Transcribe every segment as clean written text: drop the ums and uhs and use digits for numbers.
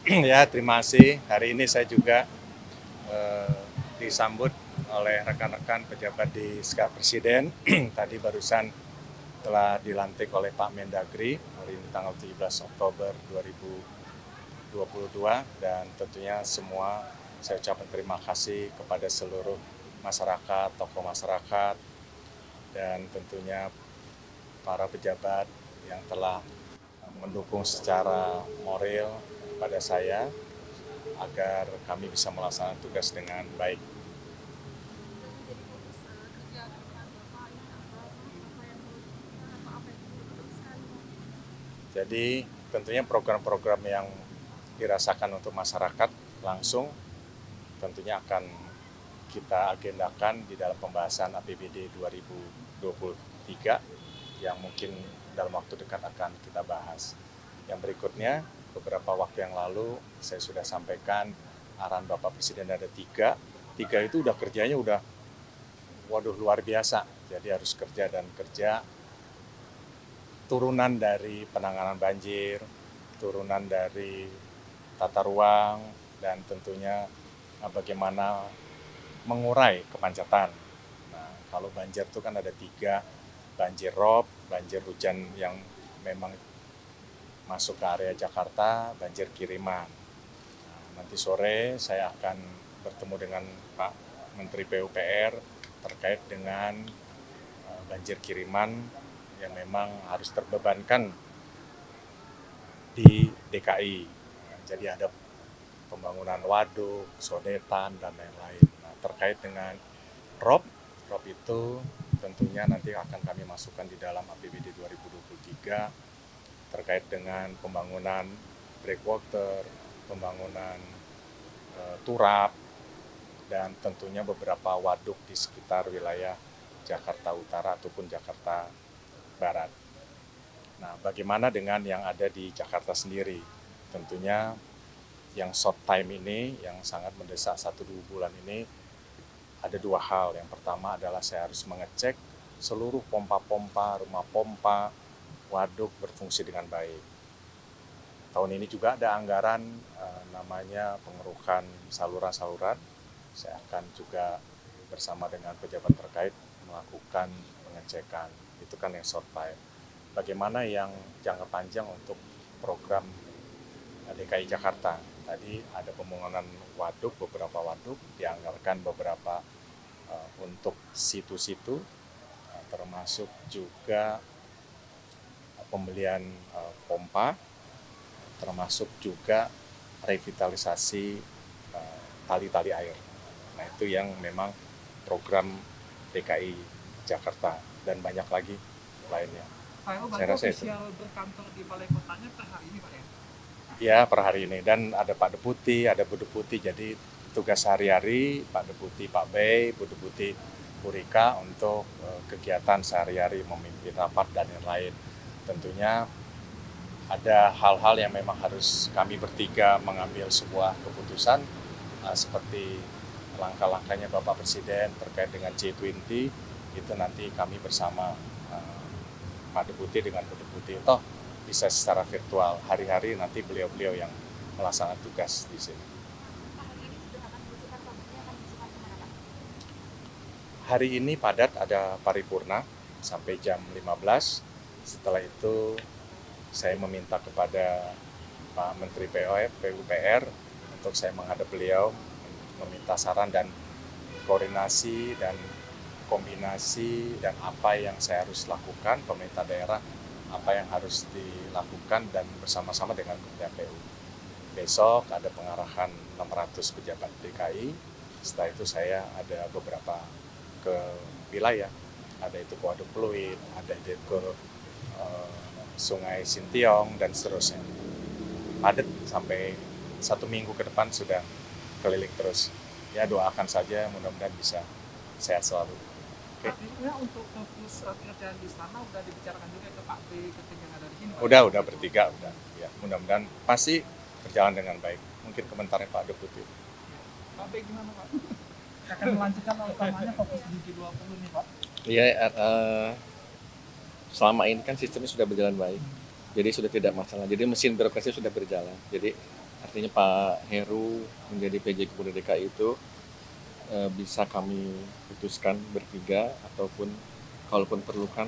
Ya, terima kasih. Hari ini saya juga eh, disambut oleh rekan-rekan pejabat di Sekap Presiden. Tadi barusan telah dilantik oleh Pak Mendagri hari ini tanggal 17 Oktober 2022 dan tentunya semua saya ucapkan terima kasih kepada seluruh masyarakat, tokoh masyarakat dan tentunya para pejabat yang telah mendukung secara moral kepada saya agar kami bisa melaksanakan tugas dengan baik. Jadi tentunya program-program yang dirasakan untuk masyarakat langsung tentunya akan kita agendakan di dalam pembahasan APBD 2023 yang mungkin dalam waktu dekat akan kita bahas. Yang berikutnya, beberapa waktu yang lalu saya sudah sampaikan arahan Bapak Presiden ada tiga. Tiga itu udah kerjanya udah waduh luar biasa. Jadi harus kerja dan kerja turunan dari penanganan banjir, turunan dari tata ruang, dan tentunya bagaimana mengurai kemacetan. Nah, kalau banjir itu kan ada tiga, banjir rob, banjir hujan yang memang masuk ke area Jakarta, banjir kiriman. Nah, nanti sore saya akan bertemu dengan Pak Menteri PUPR terkait dengan banjir kiriman yang memang harus terbebankan di DKI. Nah, jadi ada pembangunan waduk, sodetan, dan lain-lain. Nah, terkait dengan ROP, ROP itu tentunya nanti akan kami masukkan di dalam APBD 2023 terkait dengan pembangunan breakwater, pembangunan turap, dan tentunya beberapa waduk di sekitar wilayah Jakarta Utara ataupun Jakarta Barat. Nah, bagaimana dengan yang ada di Jakarta sendiri? Tentunya yang short time ini, yang sangat mendesak 1-2 bulan ini, ada dua hal. Yang pertama adalah saya harus mengecek seluruh pompa-pompa, rumah pompa, waduk berfungsi dengan baik. Tahun ini juga ada anggaran namanya pengerukan saluran-saluran. Saya akan juga bersama dengan pejabat terkait melakukan pengecekan. Itu kan yang short time. Bagaimana yang jangka panjang untuk program DKI Jakarta? Tadi ada pembangunan waduk, beberapa waduk, dianggarkan beberapa untuk situ-situ, termasuk juga pembelian pompa, termasuk juga revitalisasi tali-tali air. Nah, itu yang memang program DKI Jakarta dan banyak lagi lainnya. Pak Ero Saya berarti rasa itu. official berkantor di Balai Kotanya per hari ini Pak ya? Ya, per hari ini. Dan ada Pak Deputi, ada Bu Deputi. Jadi tugas sehari-hari Pak Deputi, Pak Bey, Bu Deputi, Bu Rika untuk kegiatan sehari-hari memimpin rapat dan yang lain. Tentunya ada hal-hal yang memang harus kami bertiga mengambil sebuah keputusan seperti langkah-langkahnya Bapak Presiden terkait dengan G20 itu nanti kami bersama Pak Deputi dengan Bu Deputi. Toh bisa secara virtual. Hari-hari nanti beliau-beliau yang melaksanakan tugas di sini. Hari ini padat ada paripurna sampai jam 15. Setelah itu saya meminta kepada Pak Menteri PUPR untuk saya menghadap beliau meminta saran dan koordinasi dan kombinasi dan apa yang saya harus lakukan, pemerintah daerah apa yang harus dilakukan dan bersama-sama dengan Kementerian PU. Besok ada pengarahan 600 pejabat DKI. Setelah itu saya ada beberapa ke wilayah, ada itu ke Waduk Pluit, ada itu ke Sungai Sintiong dan seterusnya. Padat sampai 1 minggu ke depan sudah keliling terus. Ya doakan saja mudah-mudahan bisa sehat selalu. Oke. Artinya untuk fokus pekerjaan di sana udah dibicarakan juga ke Pak B, ke tim yang ada di sini Pak? Udah bertiga udah. Ya, mudah-mudahan pasti berjalan dengan baik. Mungkin komentarnya Pak Deputi. Pak B gimana Pak? Akan melanjutkan utamanya fokus di G20 nih Pak? Iya, selama ini kan sistemnya sudah berjalan baik, jadi sudah tidak masalah. Jadi mesin birokrasi sudah berjalan. Jadi Artinya Pak Heru menjadi PJ Gubernur DKI itu bisa kami putuskan bertiga, ataupun kalaupun perlukan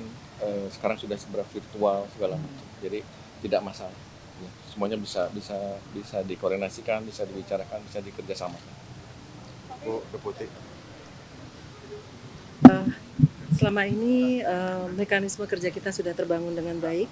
sekarang sudah seberapa virtual segala macam. Jadi tidak masalah. Ya, semuanya bisa dikoordinasikan, bisa dibicarakan, bisa dikerjasamakan. Bu Deputi. Selama ini mekanisme kerja kita sudah terbangun dengan baik.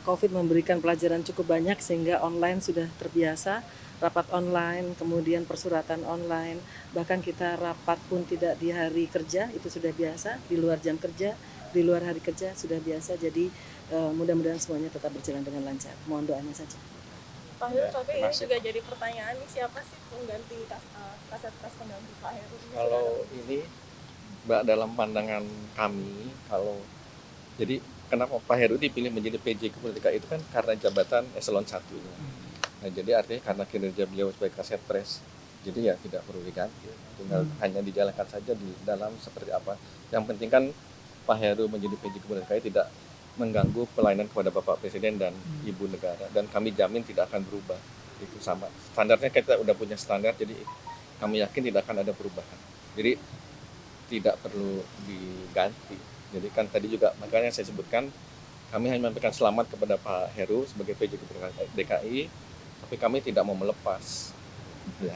COVID memberikan pelajaran cukup banyak sehingga online sudah terbiasa, rapat online, kemudian persuratan online, bahkan kita rapat pun tidak di hari kerja, itu sudah biasa, di luar jam kerja, di luar hari kerja sudah biasa. Jadi mudah-mudahan semuanya tetap berjalan dengan lancar. Mohon doanya saja. Pak Heru, Ya, tapi terima ini kasih. juga jadi pertanyaan nih, siapa sih pengganti Kasatgas pengganti Pak Heru? Kalau ini, Mbak, dalam pandangan kami, jadi kenapa Pak Heru dipilih menjadi PJ Gubernur DKI itu kan karena jabatan eselon 1 ini. Nah, jadi artinya karena kinerja beliau sebagai Kasetpres, jadi ya tidak perlu diganti, tinggal hanya dijalankan saja di dalam seperti apa. Yang penting kan Pak Heru menjadi PJ Gubernur DKI tidak mengganggu pelayanan kepada Bapak Presiden dan Ibu Negara, dan kami jamin tidak akan berubah. Itu sama standarnya, kita udah punya standar, jadi kami yakin tidak akan ada perubahan. Jadi tidak perlu diganti. Jadi kan tadi juga makanya saya sebutkan, kami hanya menyampaikan selamat kepada Pak Heru sebagai PJ Gubernur DKI, tapi kami tidak mau melepas. Ya,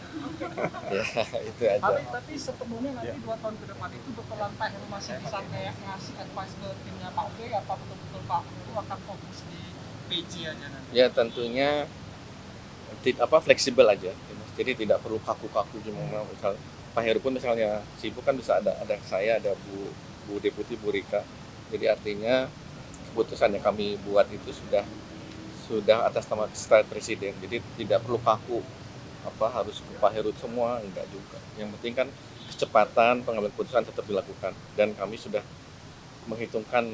ya itu aja. Tapi sepenuhnya nanti 2 tahun ke depan itu berperan Pak Heru masih bisa kayak ngasih advice ke timnya Pak B, apa betul-betul Pak Heru akan fokus di PJ aja nanti? Ya tentunya fleksibel aja. Jadi tidak perlu kaku-kaku cuma misal Pak Heru pun misalnya sibuk kan bisa ada saya, ada Bu Deputi, Bu Rika. Jadi artinya keputusan yang kami buat itu sudah atas nama Sekretariat Presiden. Jadi tidak perlu kaku harus ke Pak Heru semua, enggak juga. Yang penting kan kecepatan pengambilan keputusan tetap dilakukan, dan kami sudah menghitungkan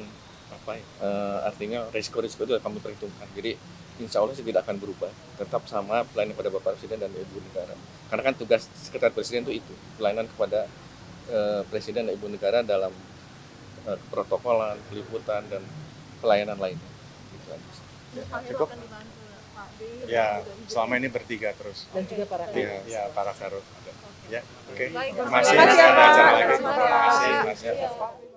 artinya risiko-risiko itu kami perhitungkan. Jadi insya Allah sih tidak akan berubah, tetap sama pelayanan kepada Bapak Presiden dan Ibu Negara. Karena kan tugas Sekretariat Presiden itu pelayanan kepada Presiden dan Ibu Negara dalam protokolan, peliputan, dan pelayanan lainnya. Gitu aja. Pak Heru Cukup. akan dibantu Pak B. Ya, selama ini bertiga terus. Dan juga para Ya, para Karut ada. Ya, oke. Baik, Terima kasih. terima kasih, Ada Pak. acara lagi. Terima Terima kasih. kasih. Mas. Ya.